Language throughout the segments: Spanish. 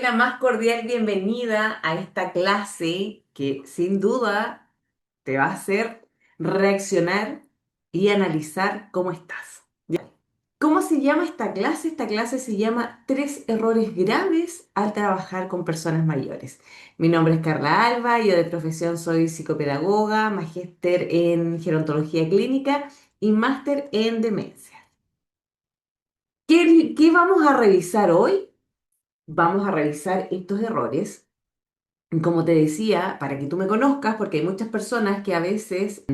La más cordial bienvenida a esta clase que sin duda te va a hacer reaccionar y analizar cómo estás. ¿Ya? ¿Cómo se llama esta clase? Esta clase se llama Tres errores graves al trabajar con personas mayores. Mi nombre es Carla Alba, yo de profesión soy psicopedagoga, magíster en gerontología clínica y máster en demencia. ¿Qué vamos a revisar hoy? Vamos a revisar estos errores. Como te decía, para que tú me conozcas, porque hay muchas personas que a veces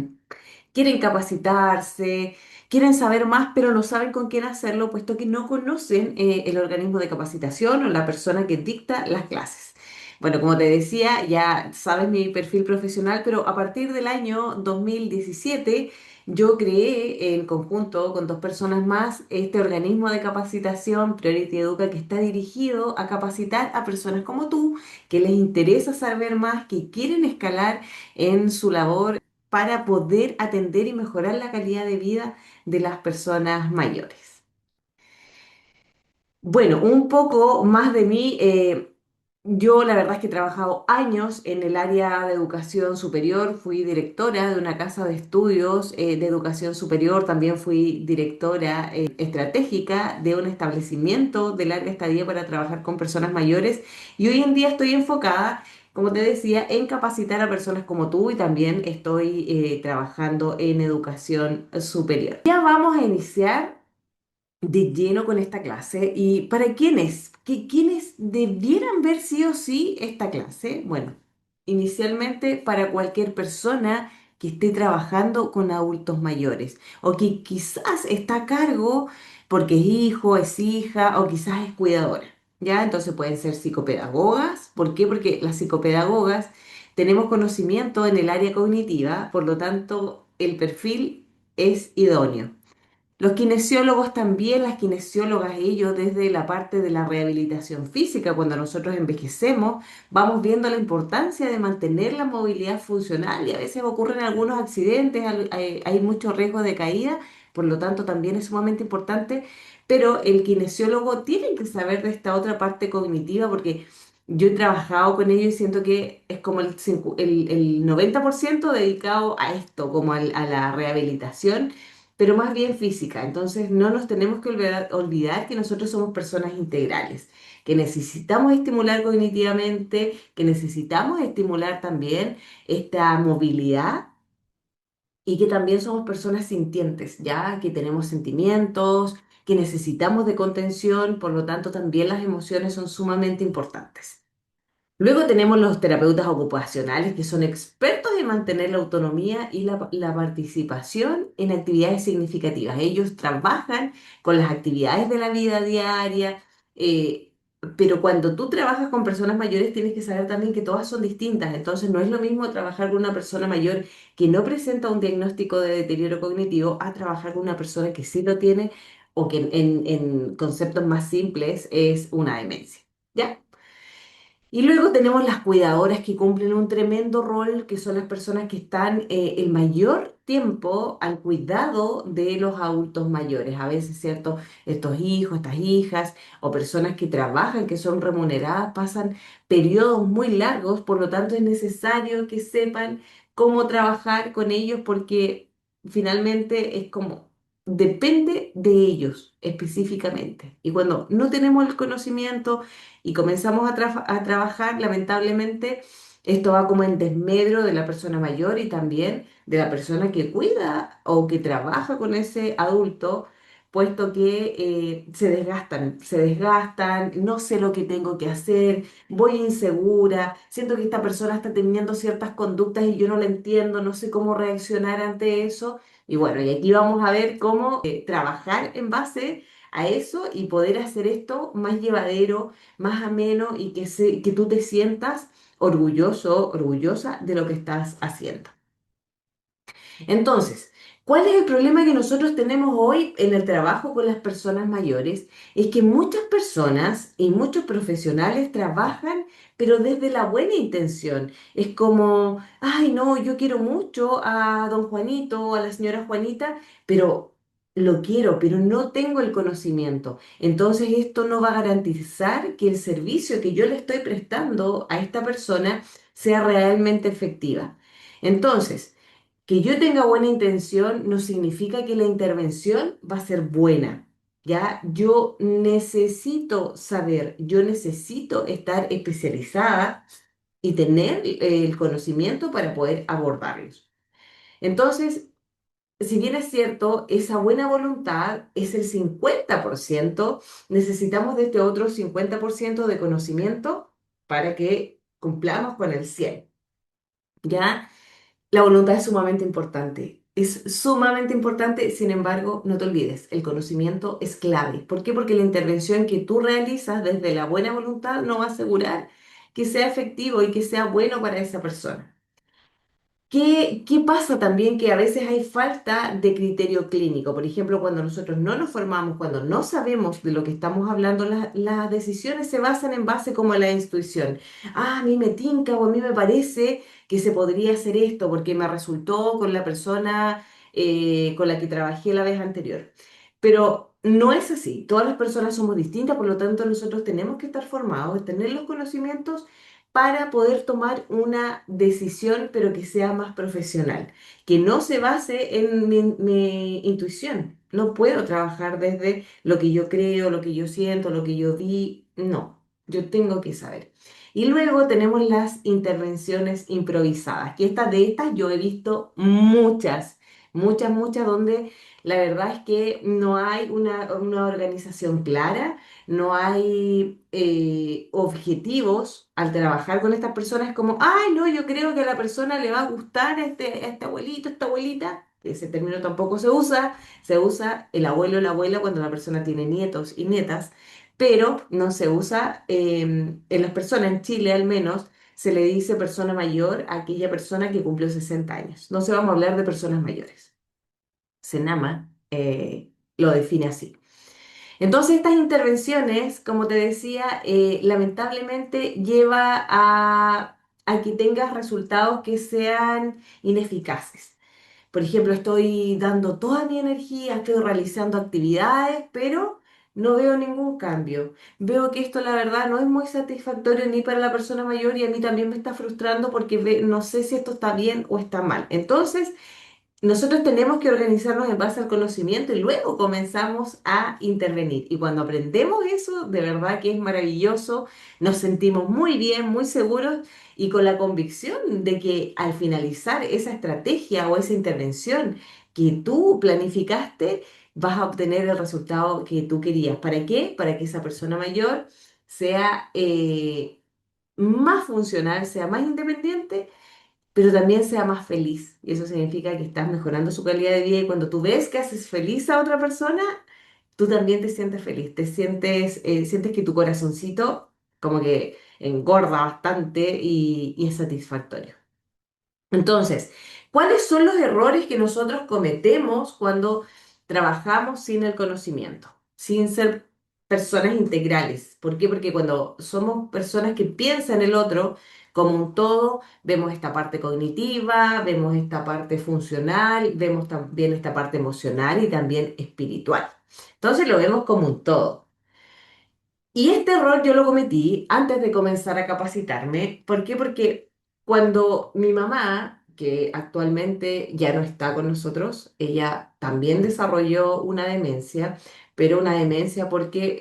quieren capacitarse, quieren saber más, pero no saben con quién hacerlo, puesto que no conocen el organismo de capacitación o la persona que dicta las clases. Bueno, como te decía, ya sabes mi perfil profesional, pero a partir del año 2017 yo creé en conjunto con dos personas más este organismo de capacitación Priority Educa que está dirigido a capacitar a personas como tú que les interesa saber más, que quieren escalar en su labor para poder atender y mejorar la calidad de vida de las personas mayores. Bueno, un poco más de mí. Yo la verdad es que he trabajado años en el área de educación superior, fui directora de una casa de estudios de educación superior, también fui directora estratégica de un establecimiento de larga estadía para trabajar con personas mayores y hoy en día estoy enfocada, como te decía, en capacitar a personas como tú y también estoy trabajando en educación superior. Ya vamos a iniciar de lleno con esta clase. ¿Y para quiénes? ¿Quiénes debieran ver sí o sí esta clase? Bueno, inicialmente para cualquier persona que esté trabajando con adultos mayores o que quizás está a cargo porque es hijo, es hija o quizás es cuidadora. ¿Ya? Entonces pueden ser psicopedagogas. ¿Por qué? Porque las psicopedagogas tenemos conocimiento en el área cognitiva, por lo tanto el perfil es idóneo. Los kinesiólogos también, las kinesiólogas, ellos desde la parte de la rehabilitación física, cuando nosotros envejecemos, vamos viendo la importancia de mantener la movilidad funcional y a veces ocurren algunos accidentes, hay mucho riesgo de caída, por lo tanto también es sumamente importante, pero el kinesiólogo tiene que saber de esta otra parte cognitiva porque yo he trabajado con ellos y siento que es como el 90% dedicado a esto, como a la rehabilitación pero más bien física. Entonces no nos tenemos que olvidar que nosotros somos personas integrales, que necesitamos estimular cognitivamente, que necesitamos estimular también esta movilidad y que también somos personas sintientes, ya que tenemos sentimientos, que necesitamos de contención, por lo tanto también las emociones son sumamente importantes. Luego tenemos los terapeutas ocupacionales que son expertos en mantener la autonomía y la participación en actividades significativas. Ellos trabajan con las actividades de la vida diaria, eh, pero cuando tú trabajas con personas mayores tienes que saber también que todas son distintas. Entonces no es lo mismo trabajar con una persona mayor que no presenta un diagnóstico de deterioro cognitivo a trabajar con una persona que sí lo tiene o que en conceptos más simples es una demencia. ¿Ya? Y luego tenemos las cuidadoras que cumplen un tremendo rol, que son las personas que están el mayor tiempo al cuidado de los adultos mayores. A veces, ¿cierto? Estos hijos, estas hijas o personas que trabajan, que son remuneradas, pasan periodos muy largos, por lo tanto es necesario que sepan cómo trabajar con ellos porque finalmente es como, depende de ellos específicamente. Y cuando no tenemos el conocimiento, y comenzamos a trabajar, lamentablemente, esto va como en desmedro de la persona mayor y también de la persona que cuida o que trabaja con ese adulto, puesto que se desgastan, no sé lo que tengo que hacer, voy insegura, siento que esta persona está teniendo ciertas conductas y yo no la entiendo, no sé cómo reaccionar ante eso. Y bueno, y aquí vamos a ver cómo trabajar en base a eso y poder hacer esto más llevadero, más ameno y que tú te sientas orgulloso, orgullosa de lo que estás haciendo. Entonces, ¿cuál es el problema que nosotros tenemos hoy en el trabajo con las personas mayores? Es que muchas personas y muchos profesionales trabajan, pero desde la buena intención. Es como, ay, no, yo quiero mucho a don Juanito o a la señora Juanita, pero lo quiero, pero no tengo el conocimiento. Entonces esto no va a garantizar que el servicio que yo le estoy prestando a esta persona sea realmente efectiva. Entonces, que yo tenga buena intención no significa que la intervención va a ser buena. Ya, yo necesito saber, yo necesito estar especializada y tener el conocimiento para poder abordarlos. Entonces, si bien es cierto, esa buena voluntad es el 50%, necesitamos de este otro 50% de conocimiento para que cumplamos con el 100%. ¿Ya? La voluntad es sumamente importante. Es sumamente importante, sin embargo, no te olvides, el conocimiento es clave. ¿Por qué? Porque la intervención que tú realizas desde la buena voluntad no va a asegurar que sea efectivo y que sea bueno para esa persona. ¿Qué pasa también? Que a veces hay falta de criterio clínico. Por ejemplo, cuando nosotros no nos formamos, cuando no sabemos de lo que estamos hablando, las decisiones se basan en base como a la intuición. Ah, a mí me tinca o a mí me parece que se podría hacer esto porque me resultó con la persona con la que trabajé la vez anterior. Pero no es así. Todas las personas somos distintas, por lo tanto nosotros tenemos que estar formados, tener los conocimientos para poder tomar una decisión, pero que sea más profesional, que no se base en mi intuición. No puedo trabajar desde lo que yo creo, lo que yo siento, lo que yo vi. No, yo tengo que saber. Y luego tenemos las intervenciones improvisadas, que de estas yo he visto muchas, muchas, muchas, donde la verdad es que no hay una organización clara, no hay objetivos al trabajar con estas personas, como, ay, no, yo creo que a la persona le va a gustar a este abuelito, esta abuelita. Ese término tampoco se usa el abuelo o la abuela cuando la persona tiene nietos y nietas, pero no se usa en las personas, en Chile al menos, se le dice persona mayor a aquella persona que cumplió 60 años. No se vamos a hablar de personas mayores. Senama lo define así. Entonces, estas intervenciones, como te decía, lamentablemente lleva a que tengas resultados que sean ineficaces. Por ejemplo, estoy dando toda mi energía, estoy realizando actividades, pero no veo ningún cambio. Veo que esto, la verdad, no es muy satisfactorio ni para la persona mayor y a mí también me está frustrando porque no sé si esto está bien o está mal. Entonces, nosotros tenemos que organizarnos en base al conocimiento y luego comenzamos a intervenir. Y cuando aprendemos eso, de verdad que es maravilloso, nos sentimos muy bien, muy seguros y con la convicción de que al finalizar esa estrategia o esa intervención que tú planificaste, vas a obtener el resultado que tú querías. ¿Para qué? Para que esa persona mayor sea más funcional, sea más independiente, pero también sea más feliz. Y eso significa que estás mejorando su calidad de vida y cuando tú ves que haces feliz a otra persona, tú también te sientes feliz, sientes que tu corazoncito como que engorda bastante y es satisfactorio. Entonces, ¿cuáles son los errores que nosotros cometemos cuando trabajamos sin el conocimiento, sin ser personas integrales? ¿Por qué? Porque cuando somos personas que piensan el otro como un todo, vemos esta parte cognitiva, vemos esta parte funcional, vemos también esta parte emocional y también espiritual. Entonces lo vemos como un todo. Y este error yo lo cometí antes de comenzar a capacitarme. ¿Por qué? Porque cuando mi mamá, que actualmente ya no está con nosotros, ella también desarrolló una demencia, pero una demencia porque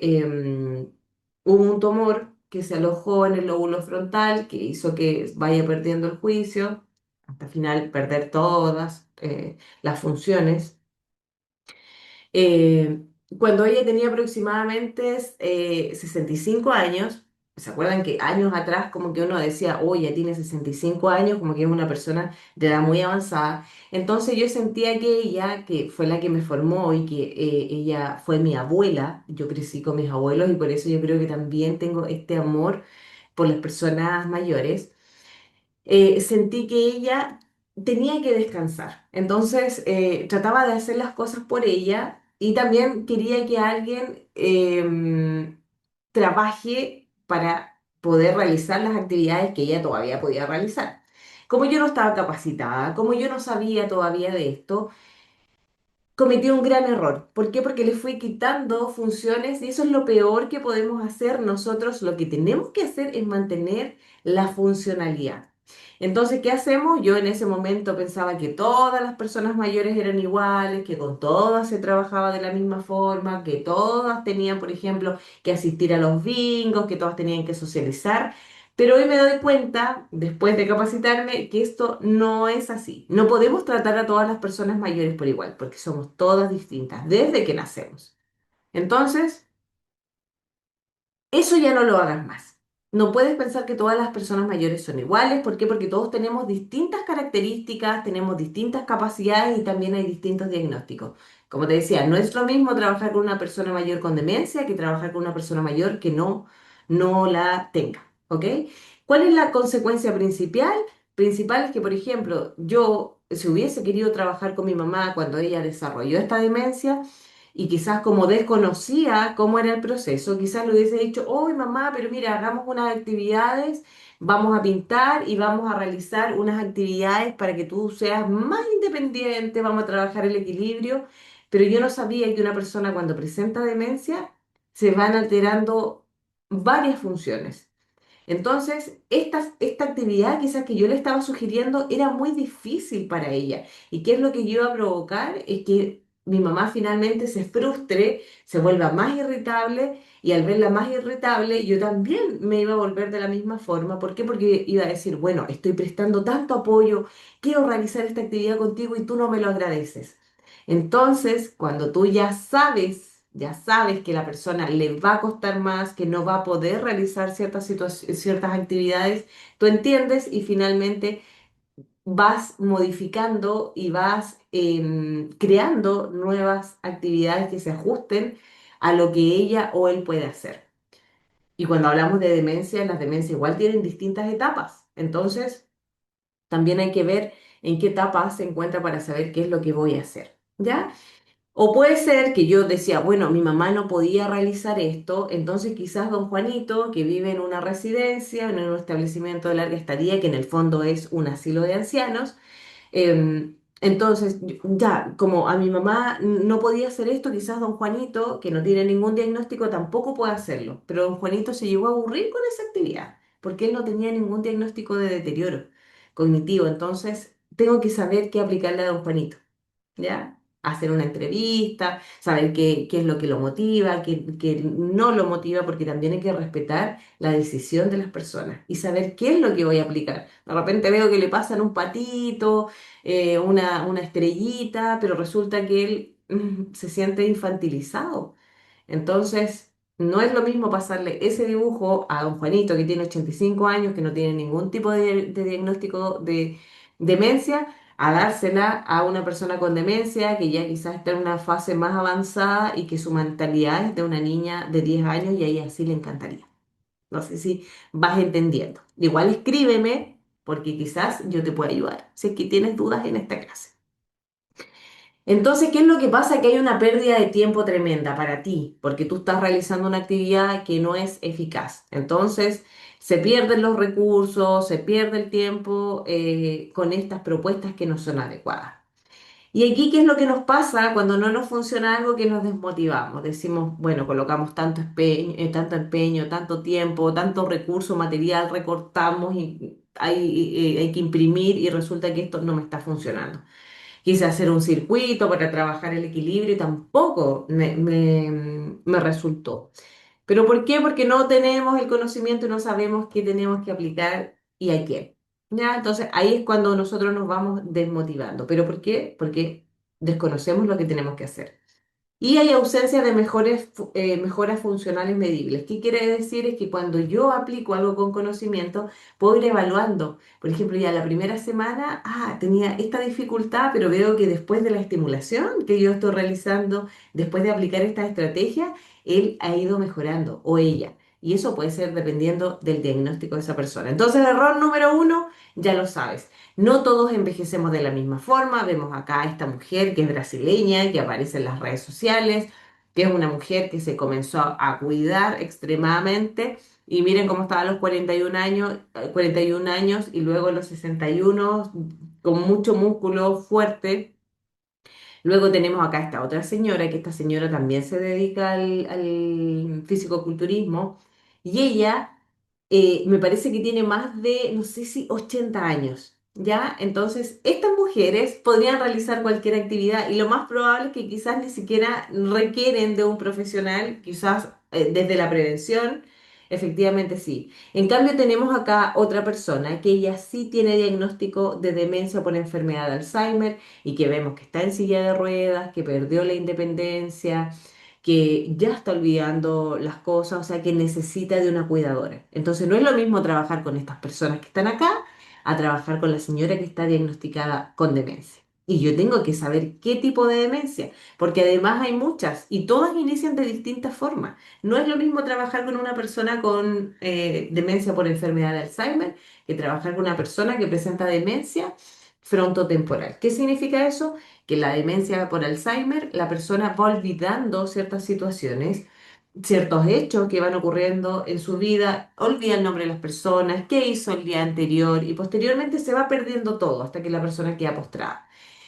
hubo un tumor que se alojó en el lóbulo frontal, que hizo que vaya perdiendo el juicio, hasta el final perder todas las funciones. Eh, Cuando ella tenía aproximadamente 65 años, ¿se acuerdan que años atrás como que uno decía, oh, ya tiene 65 años, como que es una persona de edad muy avanzada? Entonces yo sentía que ella, que fue la que me formó y que ella fue mi abuela, yo crecí con mis abuelos y por eso yo creo que también tengo este amor por las personas mayores. Sentí que ella tenía que descansar. Entonces trataba de hacer las cosas por ella y también quería que alguien trabaje para poder realizar las actividades que ella todavía podía realizar. Como yo no estaba capacitada, como yo no sabía todavía de esto, Cometí un gran error. ¿Por qué? Porque le fui quitando funciones y eso es lo peor que podemos hacer nosotros. Lo que tenemos que hacer es mantener la funcionalidad. Entonces, ¿qué hacemos? Yo en ese momento pensaba que todas las personas mayores eran iguales, que con todas se trabajaba de la misma forma, que todas tenían, por ejemplo, que asistir a los bingos, que todas tenían que socializar. Pero hoy me doy cuenta, después de capacitarme, que esto no es así. No podemos tratar a todas las personas mayores por igual, porque somos todas distintas desde que nacemos. Entonces, eso ya no lo hagas más. No puedes pensar que todas las personas mayores son iguales. ¿Por qué? Porque todos tenemos distintas características, tenemos distintas capacidades y también hay distintos diagnósticos. Como te decía, no es lo mismo trabajar con una persona mayor con demencia que trabajar con una persona mayor que no la tenga. ¿Ok? ¿Cuál es la consecuencia principal? Principal es que, por ejemplo, yo, si hubiese querido trabajar con mi mamá cuando ella desarrolló esta demencia, y quizás como desconocía cómo era el proceso, quizás le hubiese dicho, oh mamá, pero mira, hagamos unas actividades, vamos a pintar y vamos a realizar unas actividades para que tú seas más independiente, vamos a trabajar el equilibrio, pero yo no sabía que una persona cuando presenta demencia se van alterando varias funciones. Entonces, esta actividad quizás que yo le estaba sugiriendo era muy difícil para ella. ¿Y qué es lo que yo iba a provocar? Es que mi mamá finalmente se frustre, se vuelva más irritable y al verla más irritable yo también me iba a volver de la misma forma. ¿Por qué? Porque iba a decir, bueno, estoy prestando tanto apoyo, quiero realizar esta actividad contigo y tú no me lo agradeces. Entonces, cuando tú ya sabes que la persona le va a costar más, que no va a poder realizar ciertas actividades, tú entiendes y finalmente vas modificando y vas creando nuevas actividades que se ajusten a lo que ella o él puede hacer. Y cuando hablamos de demencia, las demencias igual tienen distintas etapas. Entonces, también hay que ver en qué etapa se encuentra para saber qué es lo que voy a hacer. ¿Ya? O puede ser que yo decía, bueno, mi mamá no podía realizar esto, entonces quizás don Juanito, que vive en una residencia, en un establecimiento de larga estadía, que en el fondo es un asilo de ancianos, entonces ya, como a mi mamá no podía hacer esto, quizás don Juanito, que no tiene ningún diagnóstico, tampoco puede hacerlo, pero don Juanito se llegó a aburrir con esa actividad, porque él no tenía ningún diagnóstico de deterioro cognitivo, entonces tengo que saber qué aplicarle a don Juanito. ¿Ya? Hacer una entrevista, saber qué es lo que lo motiva, qué no lo motiva, porque también hay que respetar la decisión de las personas y saber qué es lo que voy a aplicar. De repente veo que le pasan un patito, una estrellita, pero resulta que él se siente infantilizado. Entonces, no es lo mismo pasarle ese dibujo a don Juanito que tiene 85 años, que no tiene ningún tipo de diagnóstico de demencia, a dársela a una persona con demencia que ya quizás está en una fase más avanzada y que su mentalidad es de una niña de 10 años y a ella sí le encantaría. No sé si vas entendiendo. Igual escríbeme porque quizás yo te pueda ayudar si es que tienes dudas en esta clase. Entonces, ¿qué es lo que pasa? Que hay una pérdida de tiempo tremenda para ti, porque tú estás realizando una actividad que no es eficaz. Entonces, se pierden los recursos, se pierde el tiempo con estas propuestas que no son adecuadas. Y aquí, ¿qué es lo que nos pasa cuando no nos funciona algo que nos desmotivamos? Decimos, bueno, colocamos tanto empeño, tanto tiempo, tanto recurso material, recortamos y hay que imprimir y resulta que esto no me está funcionando. Quise hacer un circuito para trabajar el equilibrio y tampoco me resultó. ¿Pero por qué? Porque no tenemos el conocimiento y no sabemos qué tenemos que aplicar y a qué. ¿Ya? Entonces ahí es cuando nosotros nos vamos desmotivando. ¿Pero por qué? Porque desconocemos lo que tenemos que hacer. Y hay ausencia de mejoras funcionales medibles. ¿Qué quiere decir? Es que cuando yo aplico algo con conocimiento, puedo ir evaluando. Por ejemplo, ya la primera semana, tenía esta dificultad, pero veo que después de la estimulación que yo estoy realizando, después de aplicar esta estrategia, él ha ido mejorando o ella. Y eso puede ser dependiendo del diagnóstico de esa persona. Entonces, el error número uno, ya lo sabes. No todos envejecemos de la misma forma. Vemos acá a esta mujer que es brasileña, que aparece en las redes sociales, que es una mujer que se comenzó a cuidar extremadamente. Y miren cómo estaba a los 41 años, 41 años y luego a los 61 con mucho músculo fuerte. Luego tenemos acá esta otra señora, que esta señora también se dedica al fisicoculturismo, y ella me parece que tiene más de, no sé si 80 años, ¿ya? Entonces, estas mujeres podrían realizar cualquier actividad y lo más probable es que quizás ni siquiera requieren de un profesional, quizás desde la prevención, efectivamente sí. En cambio, tenemos acá otra persona que ella sí tiene diagnóstico de demencia por enfermedad de Alzheimer y que vemos que está en silla de ruedas, que perdió la independencia, que ya está olvidando las cosas, o sea, que necesita de una cuidadora. Entonces, no es lo mismo trabajar con estas personas que están acá a trabajar con la señora que está diagnosticada con demencia. Y yo tengo que saber qué tipo de demencia, porque además hay muchas y todas inician de distintas formas. No es lo mismo trabajar con una persona con demencia por enfermedad de Alzheimer que trabajar con una persona que presenta demencia frontotemporal. ¿Qué significa eso? Que la demencia por Alzheimer, la persona va olvidando ciertas situaciones, ciertos hechos que van ocurriendo en su vida, olvida el nombre de las personas, qué hizo el día anterior y posteriormente se va perdiendo todo hasta que la persona queda postrada.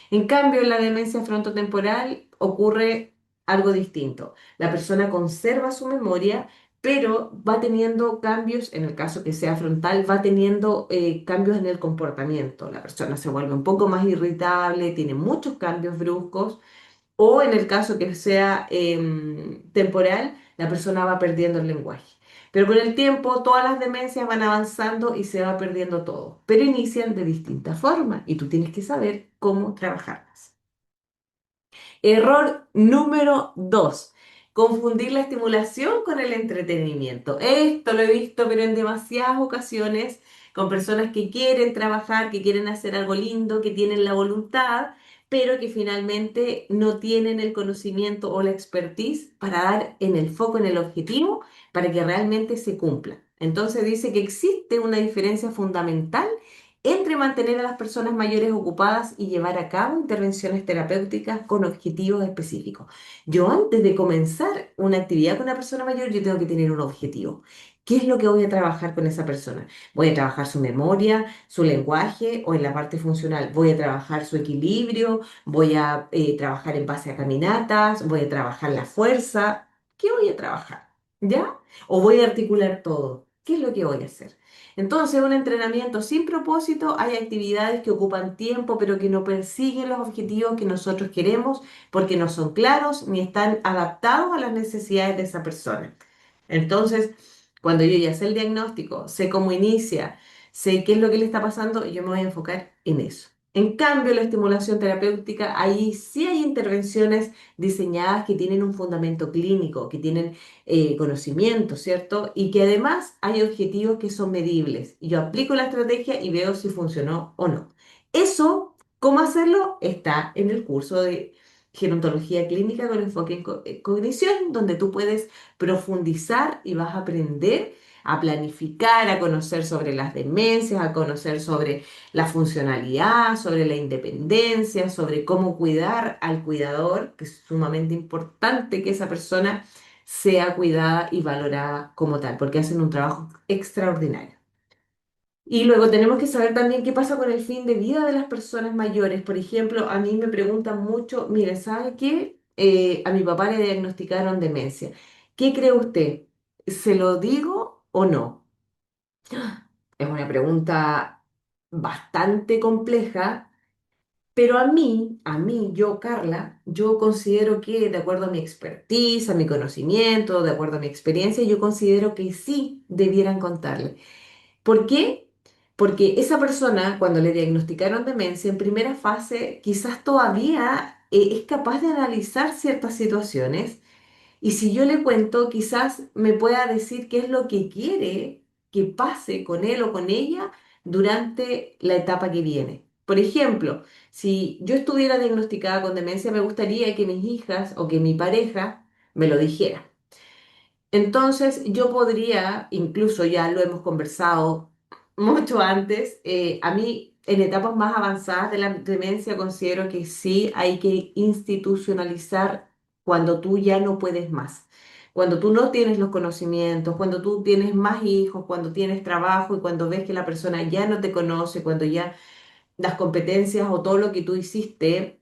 En cambio, en la demencia frontotemporal ocurre algo distinto. La persona conserva su memoria, pero va teniendo cambios, en el caso que sea frontal, va teniendo cambios en el comportamiento. La persona se vuelve un poco más irritable, tiene muchos cambios bruscos, o en el caso que sea temporal, la persona va perdiendo el lenguaje. Pero con el tiempo, todas las demencias van avanzando y se va perdiendo todo, pero inician de distintas formas y tú tienes que saber cómo trabajarlas. Error número 2. Confundir la estimulación con el entretenimiento. Esto lo he visto, pero en demasiadas ocasiones, con personas que quieren trabajar, que quieren hacer algo lindo, que tienen la voluntad, pero que finalmente no tienen el conocimiento o la expertise para dar en el foco, en el objetivo, para que realmente se cumpla. Entonces dice que existe una diferencia fundamental entre mantener a las personas mayores ocupadas y llevar a cabo intervenciones terapéuticas con objetivos específicos. Yo antes de comenzar una actividad con una persona mayor, yo tengo que tener un objetivo. ¿Qué es lo que voy a trabajar con esa persona? ¿Voy a trabajar su memoria, su lenguaje o en la parte funcional? ¿Voy a trabajar su equilibrio? ¿Voy a trabajar en base a caminatas? ¿Voy a trabajar la fuerza? ¿Qué voy a trabajar? ¿Ya? ¿O voy a articular todo? ¿Qué es lo que voy a hacer? Entonces, un entrenamiento sin propósito, hay actividades que ocupan tiempo, pero que no persiguen los objetivos que nosotros queremos porque no son claros ni están adaptados a las necesidades de esa persona. Entonces, cuando yo ya sé el diagnóstico, sé cómo inicia, sé qué es lo que le está pasando, yo me voy a enfocar en eso. En cambio, la estimulación terapéutica, ahí sí hay intervenciones diseñadas que tienen un fundamento clínico, que tienen conocimiento, ¿cierto? Y que además hay objetivos que son medibles. Y yo aplico la estrategia y veo si funcionó o no. Eso, ¿cómo hacerlo? Está en el curso de gerontología clínica con enfoque en cognición, donde tú puedes profundizar y vas a aprender a planificar, a conocer sobre las demencias, a conocer sobre la funcionalidad, sobre la independencia, sobre cómo cuidar al cuidador, que es sumamente importante que esa persona sea cuidada y valorada como tal, porque hacen un trabajo extraordinario. Y luego tenemos que saber también qué pasa con el fin de vida de las personas mayores. Por ejemplo, a mí me preguntan mucho, mire, ¿sabe qué? A mi papá le diagnosticaron demencia. ¿Qué cree usted? ¿Se lo digo o no? Es una pregunta bastante compleja, pero yo, Carla, yo considero que de acuerdo a mi expertise, a mi conocimiento, de acuerdo a mi experiencia, yo considero que sí debieran contarle. ¿Por qué? Porque esa persona, cuando le diagnosticaron demencia, en primera fase, quizás todavía es capaz de analizar ciertas situaciones y si yo le cuento, quizás me pueda decir qué es lo que quiere que pase con él o con ella durante la etapa que viene. Por ejemplo, si yo estuviera diagnosticada con demencia, me gustaría que mis hijas o que mi pareja me lo dijera. Entonces, yo podría, incluso ya lo hemos conversado mucho antes, a mí en etapas más avanzadas de la demencia considero que sí hay que institucionalizar cuando tú ya no puedes más, cuando tú no tienes los conocimientos, cuando tú tienes más hijos, cuando tienes trabajo y cuando ves que la persona ya no te conoce, cuando ya las competencias o todo lo que tú hiciste,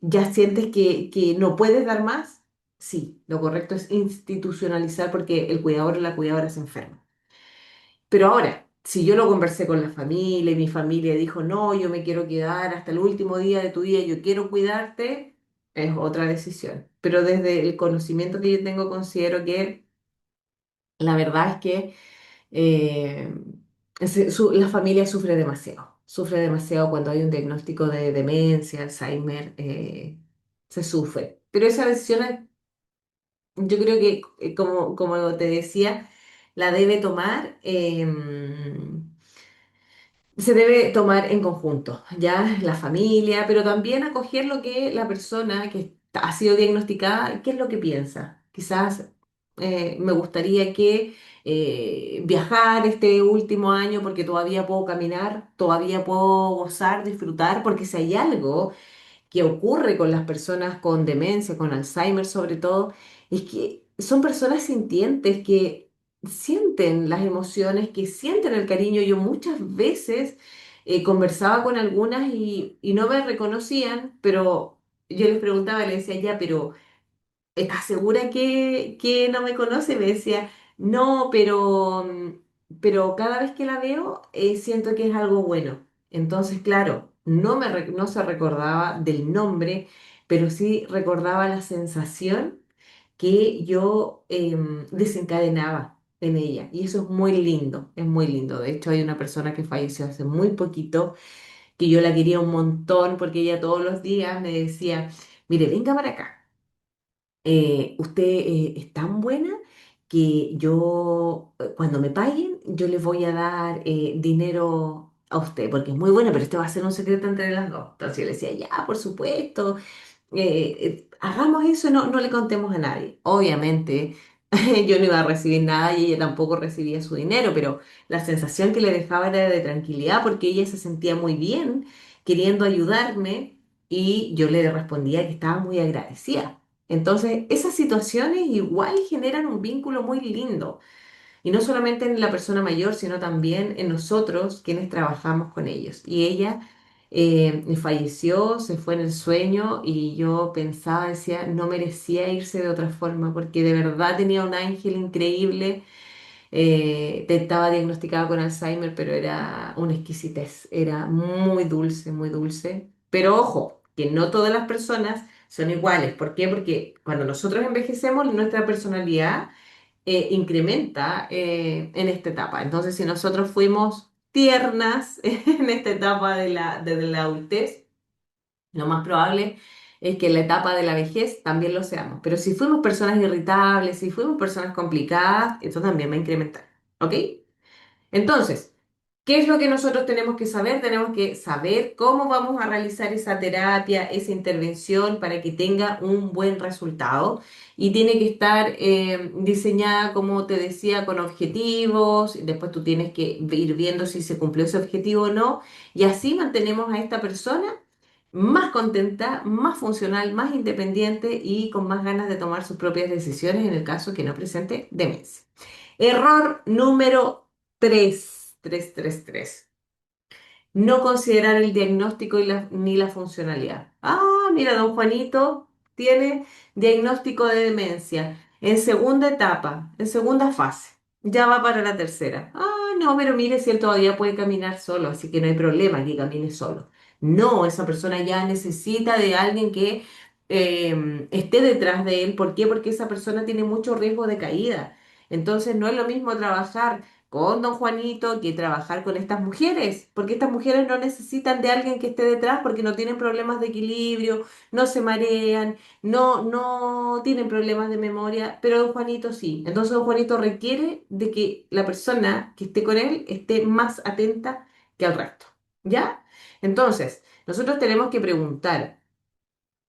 ya sientes que no puedes dar más, sí, lo correcto es institucionalizar porque el cuidador o la cuidadora se enferma. Pero ahora, si yo lo conversé con la familia y mi familia dijo, no, yo me quiero quedar hasta el último día de tu vida, yo quiero cuidarte, es otra decisión. Pero desde el conocimiento que yo tengo, considero que la verdad es que eh, la familia sufre demasiado cuando hay un diagnóstico de demencia, Alzheimer, se sufre. Pero esa decisión, yo creo que, como te decía, la debe tomar. Se debe tomar en conjunto, ya la familia, pero también acoger lo que la persona que ha sido diagnosticada, qué es lo que piensa. Quizás me gustaría que viajar este último año porque todavía puedo caminar, todavía puedo gozar, disfrutar, porque si hay algo que ocurre con las personas con demencia, con Alzheimer sobre todo, es que son personas sintientes que sienten las emociones, que sienten el cariño. Yo muchas veces conversaba con algunas y no me reconocían, pero yo les preguntaba, les decía, ya, pero ¿estás segura que no me conoce? Me decía, no, pero cada vez que la veo siento que es algo bueno. Entonces, claro, no se recordaba del nombre, pero sí recordaba la sensación que yo desencadenaba en ella. Y eso es muy lindo, es muy lindo. De hecho, hay una persona que falleció hace muy poquito, que yo la quería un montón porque ella todos los días me decía, mire, venga para acá, usted es tan buena que yo, cuando me paguen, yo les voy a dar dinero a usted, porque es muy buena, pero este va a ser un secreto entre las dos. Entonces yo le decía, ya, por supuesto, hagamos eso, no le contemos a nadie. Obviamente, yo no iba a recibir nada y ella tampoco recibía su dinero, pero la sensación que le dejaba era de tranquilidad porque ella se sentía muy bien queriendo ayudarme y yo le respondía que estaba muy agradecida. Entonces, esas situaciones igual generan un vínculo muy lindo. Y no solamente en la persona mayor, sino también en nosotros quienes trabajamos con ellos. Y ella falleció, se fue en el sueño y yo pensaba, decía, no merecía irse de otra forma porque de verdad tenía un ángel increíble. Estaba diagnosticada con Alzheimer, pero era una exquisitez, era muy dulce, muy dulce. Pero ojo, que no todas las personas son iguales. ¿Por qué? Porque cuando nosotros envejecemos, nuestra personalidad incrementa en esta etapa. Entonces, si nosotros fuimos tiernas en esta etapa de la adultez, lo más probable es que en la etapa de la vejez también lo seamos. Pero si fuimos personas irritables, si fuimos personas complicadas, eso también va a incrementar. ¿Ok? Entonces, ¿qué es lo que nosotros tenemos que saber? Tenemos que saber cómo vamos a realizar esa terapia, esa intervención para que tenga un buen resultado. Y tiene que estar diseñada, como te decía, con objetivos. Después tú tienes que ir viendo si se cumplió ese objetivo o no. Y así mantenemos a esta persona más contenta, más funcional, más independiente y con más ganas de tomar sus propias decisiones en el caso que no presente demencia. Error número 3, 3, 3, 3. No considerar el diagnóstico ni la funcionalidad. Ah, mira, don Juanito tiene diagnóstico de demencia en segunda etapa, en segunda fase. Ya va para la tercera. Ah, no, pero mire si él todavía puede caminar solo, así que no hay problema que camine solo. No, esa persona ya necesita de alguien que esté detrás de él. ¿Por qué? Porque esa persona tiene mucho riesgo de caída. Entonces no es lo mismo trabajar con don Juanito que trabajar con estas mujeres, porque estas mujeres no necesitan de alguien que esté detrás porque no tienen problemas de equilibrio, no se marean, no tienen problemas de memoria, pero don Juanito sí. Entonces don Juanito requiere de que la persona que esté con él esté más atenta que al resto, ¿ya? Entonces, nosotros tenemos que preguntar,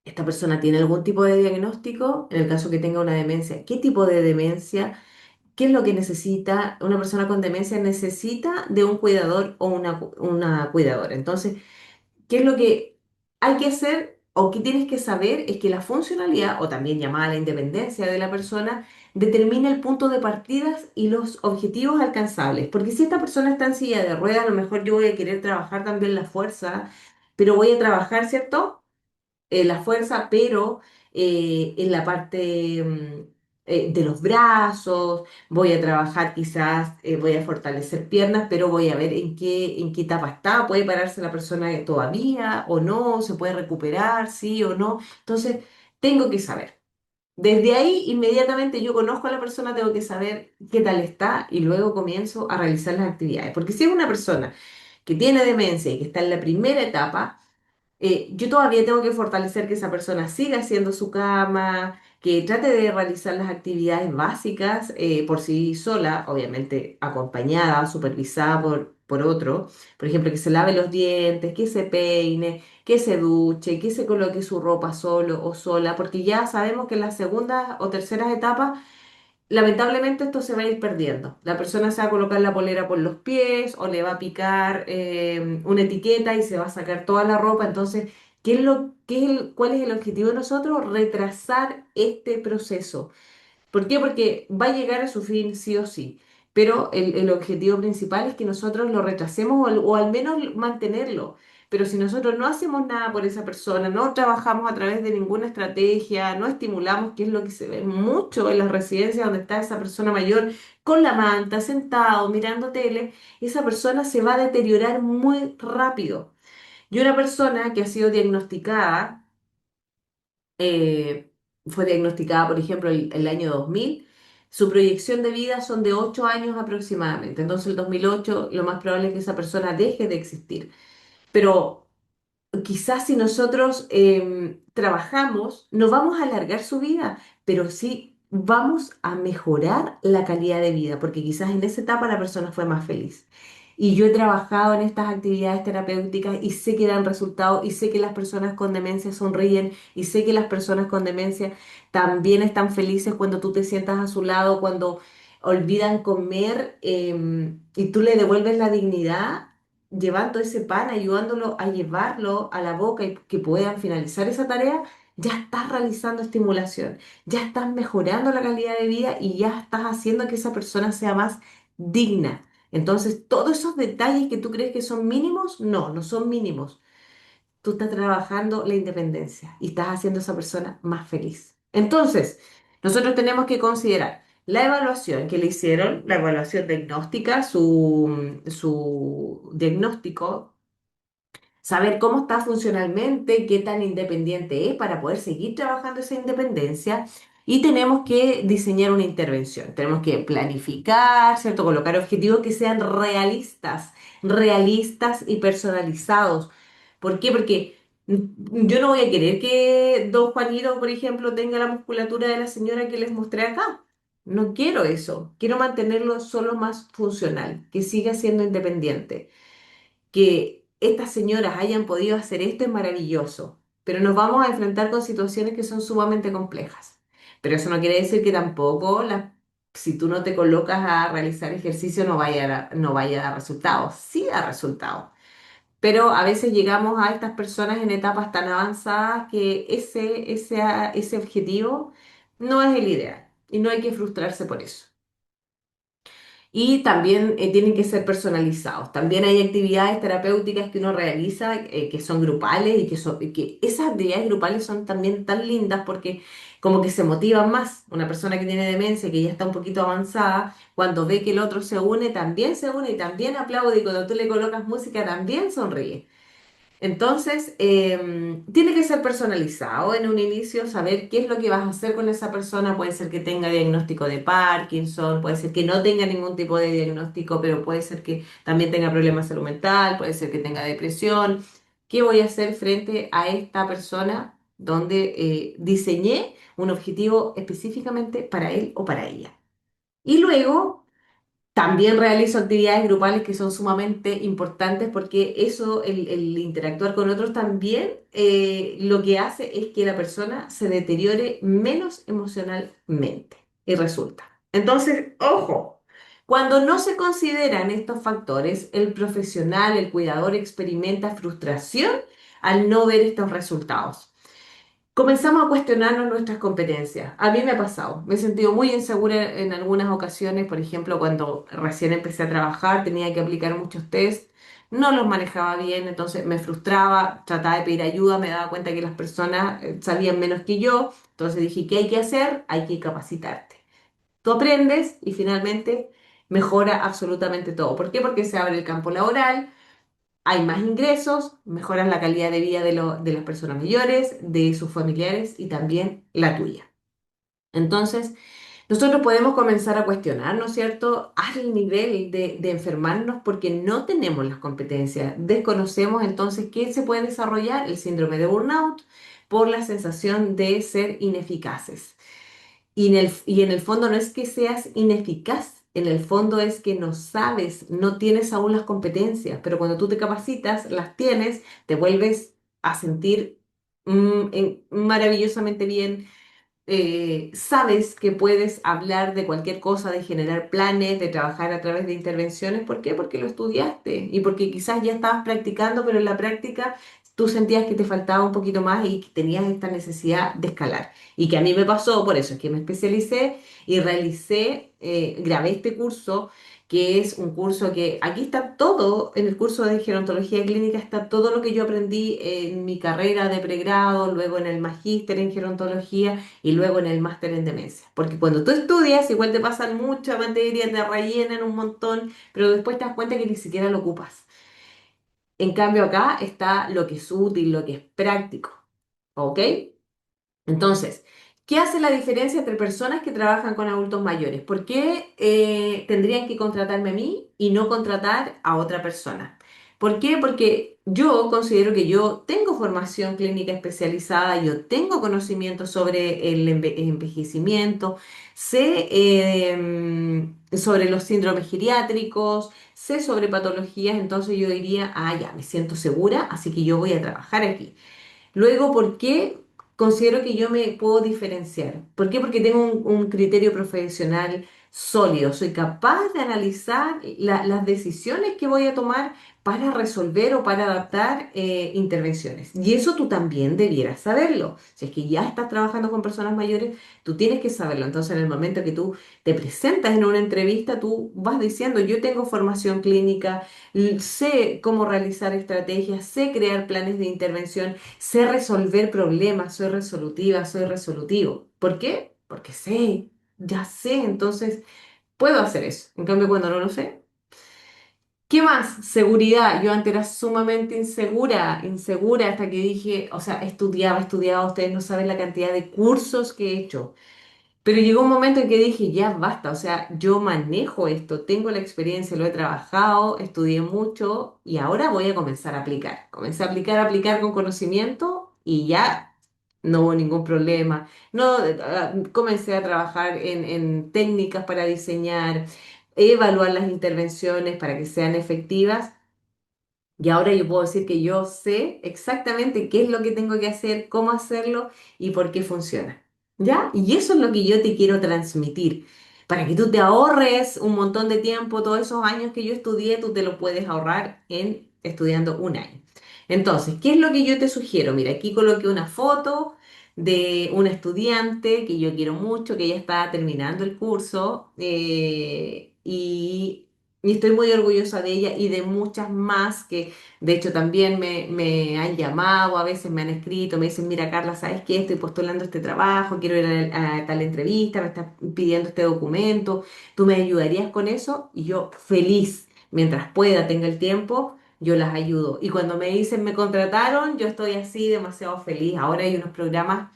¿esta persona tiene algún tipo de diagnóstico? En el caso que tenga una demencia, ¿qué tipo de demencia? ¿Qué es lo que necesita? Una persona con demencia necesita de un cuidador o una cuidadora. Entonces, ¿qué es lo que hay que hacer o qué tienes que saber? Es que la funcionalidad, o también llamada la independencia de la persona, determina el punto de partidas y los objetivos alcanzables. Porque si esta persona está en silla de ruedas, a lo mejor yo voy a querer trabajar también la fuerza, pero voy a trabajar, ¿cierto? La fuerza, pero en la parte de los brazos, voy a trabajar quizás, voy a fortalecer piernas, pero voy a ver en qué etapa está, puede pararse la persona todavía o no, se puede recuperar, sí o no. Entonces, tengo que saber. Desde ahí, inmediatamente yo conozco a la persona, tengo que saber qué tal está y luego comienzo a realizar las actividades. Porque si es una persona que tiene demencia y que está en la primera etapa, yo todavía tengo que fortalecer que esa persona siga haciendo su cama, que trate de realizar las actividades básicas por sí sola, obviamente acompañada, supervisada por otro. Por ejemplo, que se lave los dientes, que se peine, que se duche, que se coloque su ropa solo o sola, porque ya sabemos que en las segundas o terceras etapas lamentablemente esto se va a ir perdiendo. La persona se va a colocar la polera por los pies o le va a picar una etiqueta y se va a sacar toda la ropa. Entonces, ¿cuál es el objetivo de nosotros? Retrasar este proceso. ¿Por qué? Porque va a llegar a su fin sí o sí, pero el objetivo principal es que nosotros lo retrasemos o al menos mantenerlo. Pero si nosotros no hacemos nada por esa persona, no trabajamos a través de ninguna estrategia, no estimulamos, que es lo que se ve mucho en las residencias donde está esa persona mayor con la manta, sentado, mirando tele, esa persona se va a deteriorar muy rápido. Y una persona que ha sido diagnosticada, eh, fue diagnosticada, por ejemplo, el año 2000, su proyección de vida son de 8 años aproximadamente. Entonces, el 2008, lo más probable es que esa persona deje de existir. Pero quizás si nosotros trabajamos, no vamos a alargar su vida, pero sí vamos a mejorar la calidad de vida, porque quizás en esa etapa la persona fue más feliz. Y yo he trabajado en estas actividades terapéuticas y sé que dan resultados y sé que las personas con demencia sonríen y sé que las personas con demencia también están felices cuando tú te sientas a su lado, cuando olvidan comer y tú le devuelves la dignidad llevando ese pan, ayudándolo a llevarlo a la boca y que puedan finalizar esa tarea, ya estás realizando estimulación, ya estás mejorando la calidad de vida y ya estás haciendo que esa persona sea más digna. Entonces, todos esos detalles que tú crees que son mínimos, no, no son mínimos. Tú estás trabajando la independencia y estás haciendo a esa persona más feliz. Entonces, nosotros tenemos que considerar la evaluación que le hicieron, la evaluación diagnóstica, su diagnóstico, saber cómo está funcionalmente, qué tan independiente es para poder seguir trabajando esa independencia. Y tenemos que diseñar una intervención. Tenemos que planificar, ¿cierto? Colocar objetivos que sean realistas, realistas y personalizados. ¿Por qué? Porque yo no voy a querer que don Juanito, por ejemplo, tenga la musculatura de la señora que les mostré acá. No quiero eso. Quiero mantenerlo solo más funcional, que siga siendo independiente. Que estas señoras hayan podido hacer esto es maravilloso, pero nos vamos a enfrentar con situaciones que son sumamente complejas. Pero eso no quiere decir que tampoco si tú no te colocas a realizar ejercicio no vaya a dar resultados. Sí da resultados. Pero a veces llegamos a estas personas en etapas tan avanzadas que ese objetivo no es el ideal y no hay que frustrarse por eso. Y también tienen que ser personalizados. También hay actividades terapéuticas que uno realiza que son grupales y que esas actividades grupales son también tan lindas porque como que se motivan más. Una persona que tiene demencia, que ya está un poquito avanzada, cuando ve que el otro se une y también aplaude y cuando tú le colocas música también sonríe. Entonces, tiene que ser personalizado en un inicio, saber qué es lo que vas a hacer con esa persona. Puede ser que tenga diagnóstico de Parkinson, puede ser que no tenga ningún tipo de diagnóstico, pero puede ser que también tenga problemas de salud mental, puede ser que tenga depresión. ¿Qué voy a hacer frente a esta persona donde diseñé un objetivo específicamente para él o para ella? Y luego también realizo actividades grupales que son sumamente importantes porque eso, el interactuar con otros también, lo que hace es que la persona se deteriore menos emocionalmente y resulta. Entonces, ojo, cuando no se consideran estos factores, el profesional, el cuidador experimenta frustración al no ver estos resultados. Comenzamos a cuestionarnos nuestras competencias. A mí me ha pasado. Me he sentido muy insegura en algunas ocasiones. Por ejemplo, cuando recién empecé a trabajar, tenía que aplicar muchos test. No los manejaba bien, entonces me frustraba, trataba de pedir ayuda, me daba cuenta que las personas sabían menos que yo. Entonces dije, ¿qué hay que hacer? Hay que capacitarte. Tú aprendes y finalmente mejora absolutamente todo. ¿Por qué? Porque se abre el campo laboral, hay más ingresos, mejoran la calidad de vida de las personas mayores, de sus familiares y también la tuya. Entonces, nosotros podemos comenzar a cuestionar, ¿no es cierto?, al nivel de enfermarnos porque no tenemos las competencias, desconocemos entonces qué se puede desarrollar el síndrome de burnout por la sensación de ser ineficaces. Y en el fondo no es que seas ineficaz, en el fondo es que no sabes, no tienes aún las competencias, pero cuando tú te capacitas, las tienes, te vuelves a sentir maravillosamente bien, sabes que puedes hablar de cualquier cosa, de generar planes, de trabajar a través de intervenciones. ¿Por qué? Porque lo estudiaste y porque quizás ya estabas practicando, pero en la práctica tú sentías que te faltaba un poquito más y que tenías esta necesidad de escalar. Y que a mí me pasó, por eso es que me especialicé y realicé, grabé este curso que es un curso que aquí está todo, en el curso de gerontología clínica está todo lo que yo aprendí en mi carrera de pregrado, luego en el magíster en gerontología y luego en el máster en demencia. Porque cuando tú estudias, igual te pasan mucha materia, te rellenan un montón, pero después te das cuenta que ni siquiera lo ocupas. En cambio, acá está lo que es útil, lo que es práctico. ¿Ok? Entonces, ¿qué hace la diferencia entre personas que trabajan con adultos mayores? ¿Por qué tendrían que contratarme a mí y no contratar a otra persona? ¿Por qué? Porque yo considero que yo tengo formación clínica especializada, yo tengo conocimiento sobre el envejecimiento, sé sobre los síndromes geriátricos, sé sobre patologías, entonces yo diría, ah, ya, me siento segura, así que yo voy a trabajar aquí. Luego, ¿por qué considero que yo me puedo diferenciar? ¿Por qué? Porque tengo un criterio profesional sólido. Soy capaz de analizar las decisiones que voy a tomar para resolver o para adaptar intervenciones. Y eso tú también debieras saberlo. Si es que ya estás trabajando con personas mayores, tú tienes que saberlo. Entonces, en el momento que tú te presentas en una entrevista, tú vas diciendo, yo tengo formación clínica, sé cómo realizar estrategias, sé crear planes de intervención. Sé resolver problemas, soy resolutiva, soy resolutivo. ¿Por qué? Porque sé, ya sé, entonces puedo hacer eso. En cambio, cuando no lo sé. ¿Qué más? Seguridad. Yo antes era sumamente insegura, insegura hasta que dije, o sea, estudiaba, ustedes no saben la cantidad de cursos que he hecho. Pero llegó un momento en que dije, ya basta, o sea, yo manejo esto, tengo la experiencia, lo he trabajado, estudié mucho y ahora voy a comenzar a aplicar. Comencé a aplicar con conocimiento y ya no hubo ningún problema. No, comencé a trabajar en técnicas para diseñar, evaluar las intervenciones para que sean efectivas y ahora yo puedo decir que yo sé exactamente qué es lo que tengo que hacer, cómo hacerlo y por qué funciona. ¿Ya? Y eso es lo que yo te quiero transmitir. Para que tú te ahorres un montón de tiempo, todos esos años que yo estudié, tú te lo puedes ahorrar en estudiando un año. Entonces, ¿qué es lo que yo te sugiero? Mira, aquí coloqué una foto de una estudiante que yo quiero mucho, que ella está terminando el curso y estoy muy orgullosa de ella y de muchas más que de hecho también me han llamado, a veces me han escrito, me dicen, mira Carla, ¿sabes qué? Estoy postulando este trabajo, quiero ir a tal entrevista, me estás pidiendo este documento, ¿tú me ayudarías con eso? Y yo feliz, mientras pueda, tenga el tiempo, yo las ayudo. Y cuando me dicen me contrataron, yo estoy así demasiado feliz. Ahora hay unos programas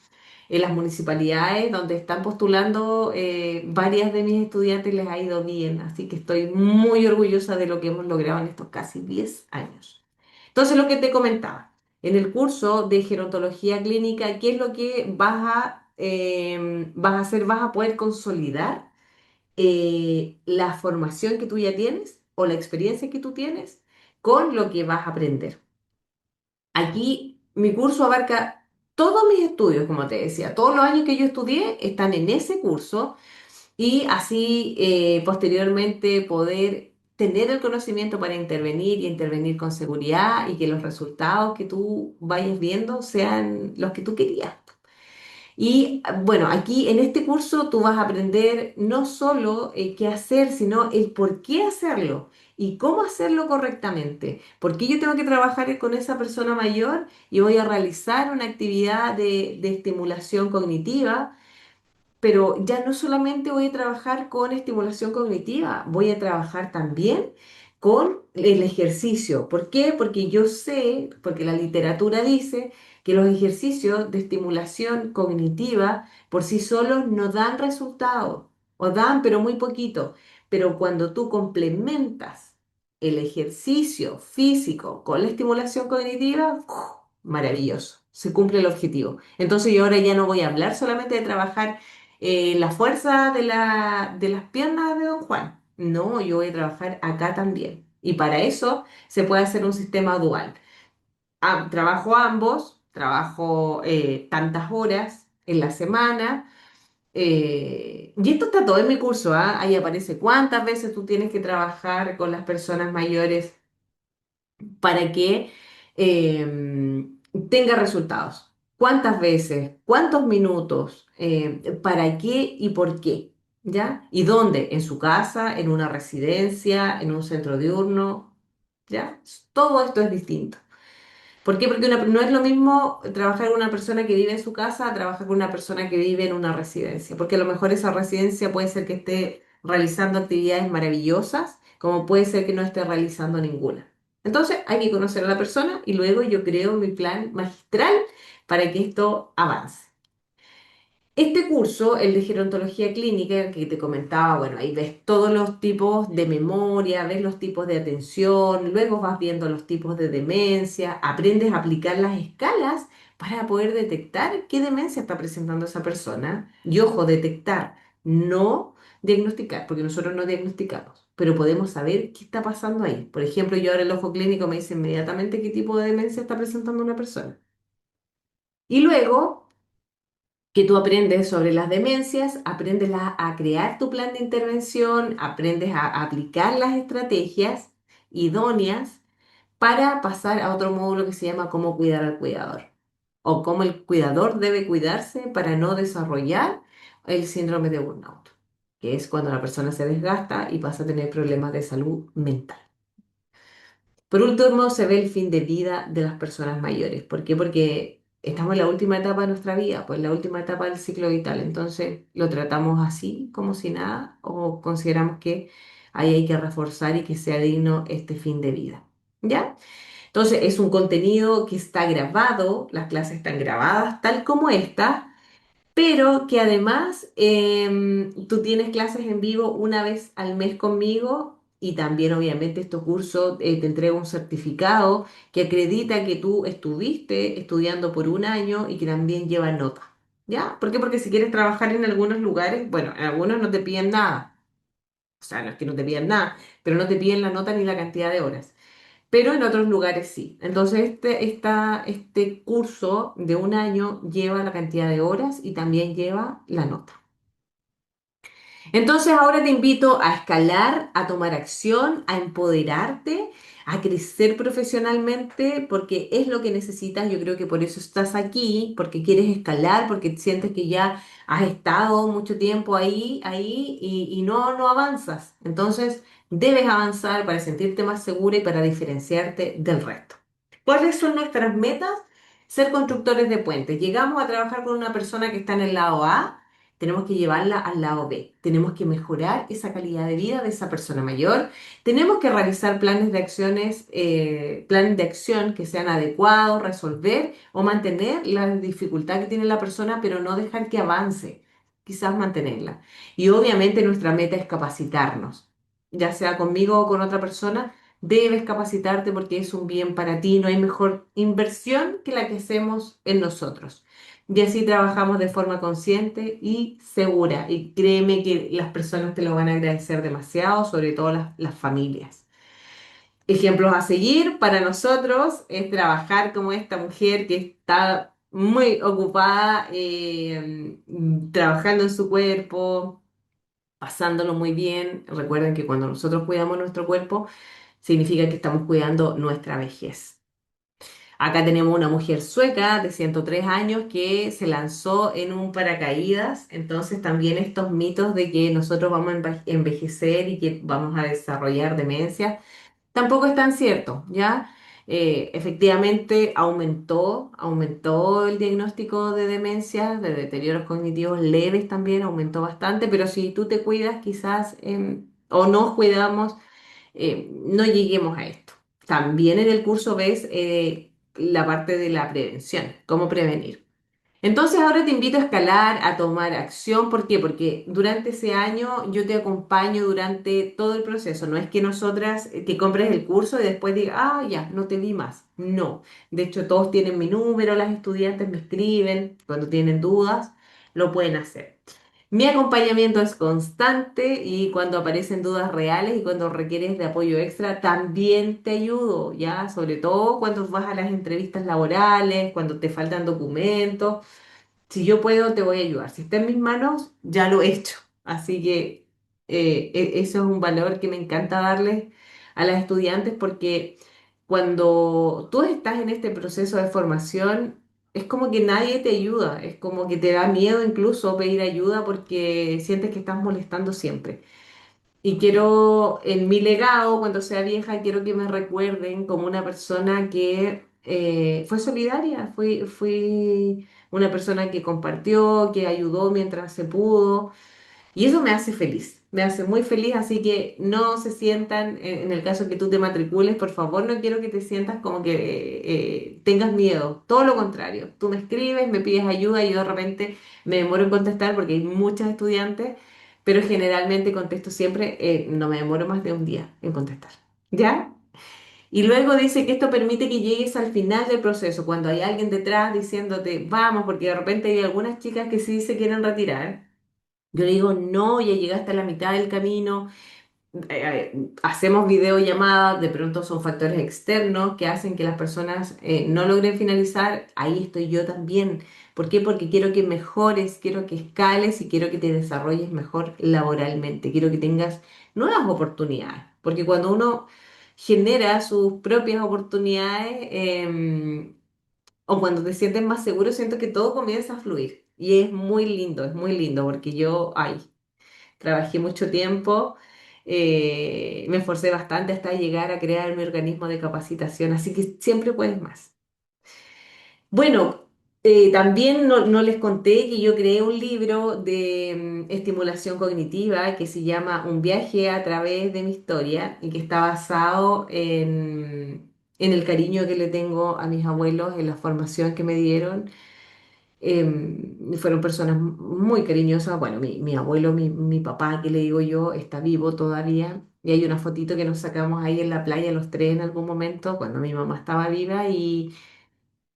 en las municipalidades donde están postulando, varias de mis estudiantes les ha ido bien, así que estoy muy orgullosa de lo que hemos logrado en estos casi 10 años. Entonces, lo que te comentaba, en el curso de gerontología clínica, ¿qué es lo que vas a hacer? Vas a poder consolidar la formación que tú ya tienes o la experiencia que tú tienes con lo que vas a aprender. Aquí mi curso abarca todos mis estudios, como te decía, todos los años que yo estudié están en ese curso y así posteriormente poder tener el conocimiento para intervenir y intervenir con seguridad y que los resultados que tú vayas viendo sean los que tú querías. Y bueno, aquí en este curso tú vas a aprender no solo qué hacer, sino el por qué hacerlo y cómo hacerlo correctamente. Porque yo tengo que trabajar con esa persona mayor y voy a realizar una actividad de estimulación cognitiva, pero ya no solamente voy a trabajar con estimulación cognitiva, voy a trabajar también con el ejercicio. ¿Por qué? Porque yo sé, porque la literatura dice que los ejercicios de estimulación cognitiva por sí solos no dan resultado, o dan, pero muy poquito. Pero cuando tú complementas el ejercicio físico con la estimulación cognitiva, ¡uf! Maravilloso, se cumple el objetivo. Entonces yo ahora ya no voy a hablar solamente de trabajar la fuerza de las piernas de Don Juan. No, yo voy a trabajar acá también. Y para eso se puede hacer un sistema dual. Trabajo ambos, trabajo tantas horas en la semana. Y esto está todo en mi curso, ¿ah? Ahí aparece cuántas veces tú tienes que trabajar con las personas mayores para que tenga resultados. ¿Cuántas veces? ¿Cuántos minutos? ¿Para qué y por qué? ¿Ya? ¿Y dónde? ¿En su casa? ¿En una residencia? ¿En un centro diurno? ¿Ya? Todo esto es distinto. ¿Por qué? Porque no es lo mismo trabajar con una persona que vive en su casa a trabajar con una persona que vive en una residencia, porque a lo mejor esa residencia puede ser que esté realizando actividades maravillosas, como puede ser que no esté realizando ninguna. Entonces hay que conocer a la persona y luego yo creo mi plan magistral para que esto avance. Este curso, el de gerontología clínica que te comentaba, bueno, ahí ves todos los tipos de memoria, ves los tipos de atención, luego vas viendo los tipos de demencia, aprendes a aplicar las escalas para poder detectar qué demencia está presentando esa persona. Y ojo, detectar, no diagnosticar, porque nosotros no diagnosticamos, pero podemos saber qué está pasando ahí. Por ejemplo, yo ahora el ojo clínico me dice inmediatamente qué tipo de demencia está presentando una persona. Y luego que tú aprendes sobre las demencias, aprendes a crear tu plan de intervención, aprendes a aplicar las estrategias idóneas para pasar a otro módulo que se llama cómo cuidar al cuidador o cómo el cuidador debe cuidarse para no desarrollar el síndrome de burnout, que es cuando la persona se desgasta y pasa a tener problemas de salud mental. Por último, se ve el fin de vida de las personas mayores. ¿Por qué? Porque estamos en la última etapa de nuestra vida, pues la última etapa del ciclo vital. Entonces, ¿lo tratamos así, como si nada, o consideramos que ahí hay que reforzar y que sea digno este fin de vida? ¿Ya? Entonces, es un contenido que está grabado, las clases están grabadas, tal como esta, pero que además tú tienes clases en vivo una vez al mes conmigo y también obviamente estos cursos te entrega un certificado que acredita que tú estuviste estudiando por un año y que también lleva nota. ¿Ya? ¿Por qué? Porque si quieres trabajar en algunos lugares, bueno, en algunos no te piden nada, o sea, no es que no te piden nada, pero no te piden la nota ni la cantidad de horas, pero en otros lugares sí. Entonces, este curso de un año lleva la cantidad de horas y también lleva la nota. Entonces, ahora te invito a escalar, a tomar acción, a empoderarte, a crecer profesionalmente, porque es lo que necesitas. Yo creo que por eso estás aquí, porque quieres escalar, porque sientes que ya has estado mucho tiempo ahí y no avanzas. Entonces, debes avanzar para sentirte más segura y para diferenciarte del resto. ¿Cuáles son nuestras metas? Ser constructores de puentes. Llegamos a trabajar con una persona que está en el lado A, tenemos que llevarla al lado B. Tenemos que mejorar esa calidad de vida de esa persona mayor. Tenemos que realizar planes de acción que sean adecuados, resolver o mantener la dificultad que tiene la persona, pero no dejar que avance, quizás mantenerla. Y obviamente nuestra meta es capacitarnos, ya sea conmigo o con otra persona. Debes capacitarte porque es un bien para ti. No hay mejor inversión que la que hacemos en nosotros. Y así trabajamos de forma consciente y segura. Y créeme que las personas te lo van a agradecer demasiado, sobre todo las familias. Ejemplos a seguir para nosotros es trabajar como esta mujer que está muy ocupada trabajando en su cuerpo, pasándolo muy bien. Recuerden que cuando nosotros cuidamos nuestro cuerpo, significa que estamos cuidando nuestra vejez. Acá tenemos una mujer sueca de 103 años que se lanzó en un paracaídas, entonces también estos mitos de que nosotros vamos a envejecer y que vamos a desarrollar demencia tampoco es tan cierto, ¿ya? Efectivamente aumentó el diagnóstico de demencia, de deterioros cognitivos leves también, aumentó bastante, pero si tú te cuidas quizás o nos cuidamos, no lleguemos a esto. También en el curso ves la parte de la prevención, cómo prevenir. Entonces ahora te invito a escalar, a tomar acción. ¿Por qué? Porque durante ese año yo te acompaño durante todo el proceso. No es que nosotras que compres el curso y después digas, ah, ya, no te vi más. No. De hecho, todos tienen mi número, las estudiantes me escriben cuando tienen dudas, lo pueden hacer. Mi acompañamiento es constante y cuando aparecen dudas reales y cuando requieres de apoyo extra, también te ayudo, ¿ya? Sobre todo cuando vas a las entrevistas laborales, cuando te faltan documentos. Si yo puedo, te voy a ayudar. Si está en mis manos, ya lo he hecho. Así que eso es un valor que me encanta darles a las estudiantes porque cuando tú estás en este proceso de formación, es como que nadie te ayuda, es como que te da miedo incluso pedir ayuda porque sientes que estás molestando siempre. Y quiero, en mi legado, cuando sea vieja, quiero que me recuerden como una persona que fue solidaria, fui una persona que compartió, que ayudó mientras se pudo. Y eso me hace feliz, me hace muy feliz, así que no se sientan, en el caso que tú te matricules, por favor, no quiero que te sientas como que tengas miedo, todo lo contrario, tú me escribes, me pides ayuda y yo de repente me demoro en contestar porque hay muchas estudiantes, pero generalmente contesto siempre, no me demoro más de un día en contestar, ¿ya? Y luego dice que esto permite que llegues al final del proceso, cuando hay alguien detrás diciéndote, vamos, porque de repente hay algunas chicas que sí se quieren retirar. Yo le digo, no, ya llegaste a la mitad del camino, hacemos videollamadas, de pronto son factores externos que hacen que las personas no logren finalizar, ahí estoy yo también. ¿Por qué? Porque quiero que mejores, quiero que escales y quiero que te desarrolles mejor laboralmente, quiero que tengas nuevas oportunidades, porque cuando uno genera sus propias oportunidades, o cuando te sientes más seguro, siento que todo comienza a fluir. Y es muy lindo, porque yo, ay, trabajé mucho tiempo, me esforcé bastante hasta llegar a crear mi organismo de capacitación, así que siempre puedes más. Bueno, también no les conté que yo creé un libro de estimulación cognitiva que se llama Un viaje a través de mi historia y que está basado en el cariño que le tengo a mis abuelos, en la formación que me dieron. Fueron personas muy cariñosas. Bueno, mi abuelo, mi papá, que le digo yo, está vivo todavía. Y hay una fotito que nos sacamos ahí en la playa los tres en algún momento, cuando mi mamá estaba viva. Y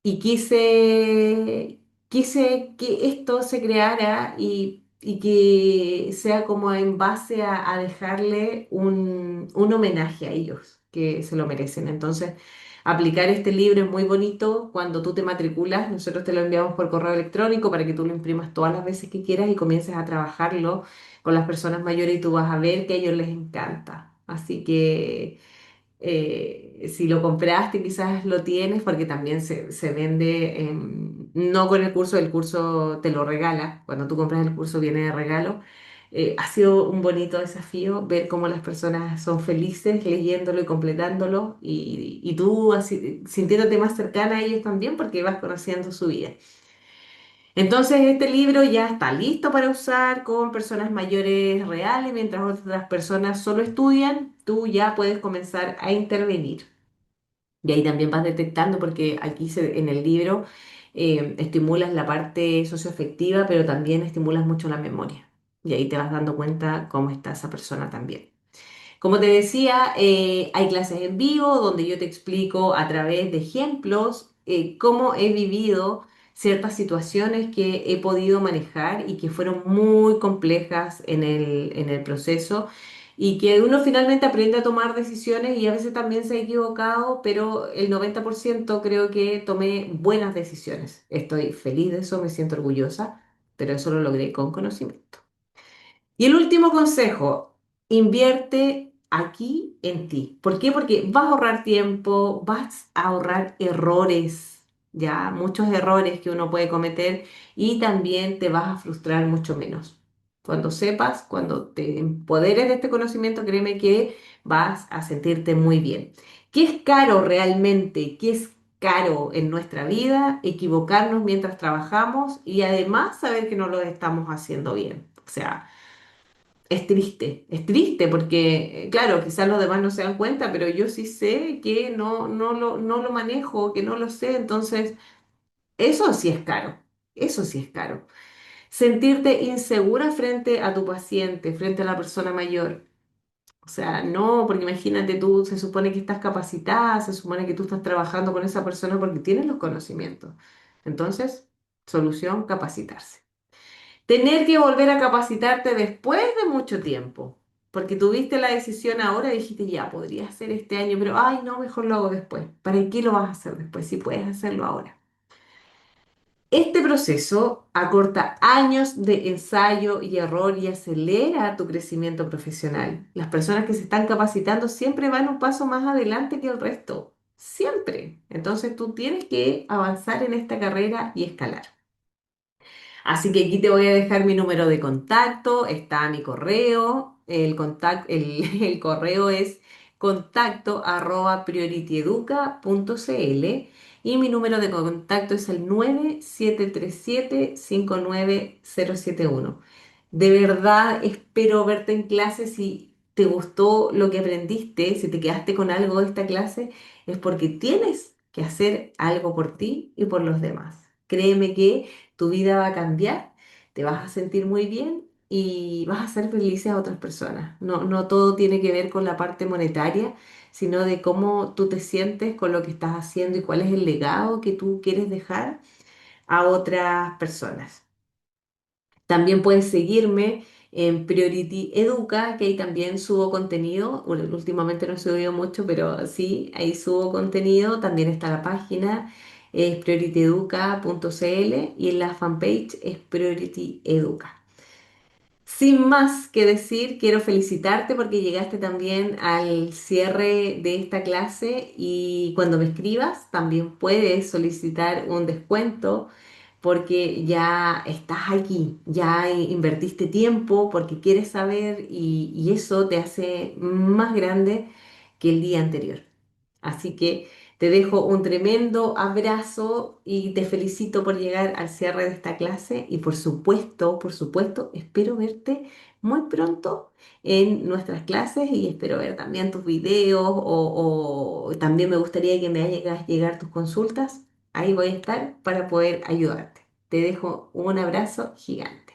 quise que esto se creara y que sea como en base a dejarle un homenaje a ellos, que se lo merecen. Entonces, aplicar este libro es muy bonito. Cuando tú te matriculas, nosotros te lo enviamos por correo electrónico para que tú lo imprimas todas las veces que quieras y comiences a trabajarlo con las personas mayores y tú vas a ver que a ellos les encanta. Así que si lo compraste, quizás lo tienes porque también se vende, no con el curso te lo regala, cuando tú compras el curso viene de regalo. Ha sido un bonito desafío ver cómo las personas son felices leyéndolo y completándolo y tú así, sintiéndote más cercana a ellos también porque vas conociendo su vida. Entonces, este libro ya está listo para usar con personas mayores reales, mientras otras personas solo estudian, tú ya puedes comenzar a intervenir. Y ahí también vas detectando, porque aquí en el libro estimulas la parte socioafectiva, pero también estimulas mucho la memoria. Y ahí te vas dando cuenta cómo está esa persona también. Como te decía, hay clases en vivo donde yo te explico a través de ejemplos cómo he vivido ciertas situaciones que he podido manejar y que fueron muy complejas en el proceso y que uno finalmente aprende a tomar decisiones y a veces también se ha equivocado, pero el 90% creo que tomé buenas decisiones. Estoy feliz de eso, me siento orgullosa, pero eso lo logré con conocimiento. Y el último consejo, invierte aquí en ti. ¿Por qué? Porque vas a ahorrar tiempo, vas a ahorrar errores, ya, muchos errores que uno puede cometer y también te vas a frustrar mucho menos. Cuando sepas, cuando te empoderes de este conocimiento, créeme que vas a sentirte muy bien. ¿Qué es caro realmente? ¿Qué es caro en nuestra vida? Equivocarnos mientras trabajamos y además saber que no lo estamos haciendo bien. O sea, es triste porque, claro, quizás los demás no se dan cuenta, pero yo sí sé que no lo manejo, que no lo sé, entonces eso sí es caro, eso sí es caro. Sentirte insegura frente a tu paciente, frente a la persona mayor. O sea, no, porque imagínate tú, se supone que estás capacitada, se supone que tú estás trabajando con esa persona porque tienes los conocimientos. Entonces, solución, capacitarse. Tener que volver a capacitarte después de mucho tiempo, porque tuviste la decisión ahora y dijiste, ya, podría hacer este año, pero, ay, no, mejor lo hago después. ¿Para qué lo vas a hacer después si puedes hacerlo ahora? Este proceso acorta años de ensayo y error y acelera tu crecimiento profesional. Las personas que se están capacitando siempre van un paso más adelante que el resto, siempre. Entonces tú tienes que avanzar en esta carrera y escalar. Así que aquí te voy a dejar mi número de contacto, está mi correo, el correo es contacto@priorityeduca.cl y mi número de contacto es el 9737-59071. De verdad espero verte en clase si te gustó lo que aprendiste, si te quedaste con algo de esta clase, es porque tienes que hacer algo por ti y por los demás. Créeme que tu vida va a cambiar, te vas a sentir muy bien y vas a hacer felices a otras personas. No todo tiene que ver con la parte monetaria, sino de cómo tú te sientes con lo que estás haciendo y cuál es el legado que tú quieres dejar a otras personas. También puedes seguirme en Priority Educa, que ahí también subo contenido. Bueno, últimamente no he subido mucho, pero sí, ahí subo contenido. También está la página, es priorityeduca.cl y en la fanpage es Priority Educa. Sin más que decir, quiero felicitarte porque llegaste también al cierre de esta clase y cuando me escribas también puedes solicitar un descuento porque ya estás aquí, ya invertiste tiempo porque quieres saber y eso te hace más grande que el día anterior. Así que te dejo un tremendo abrazo y te felicito por llegar al cierre de esta clase y por supuesto, espero verte muy pronto en nuestras clases y espero ver también tus videos o también me gustaría que me hagas llegar tus consultas. Ahí voy a estar para poder ayudarte. Te dejo un abrazo gigante.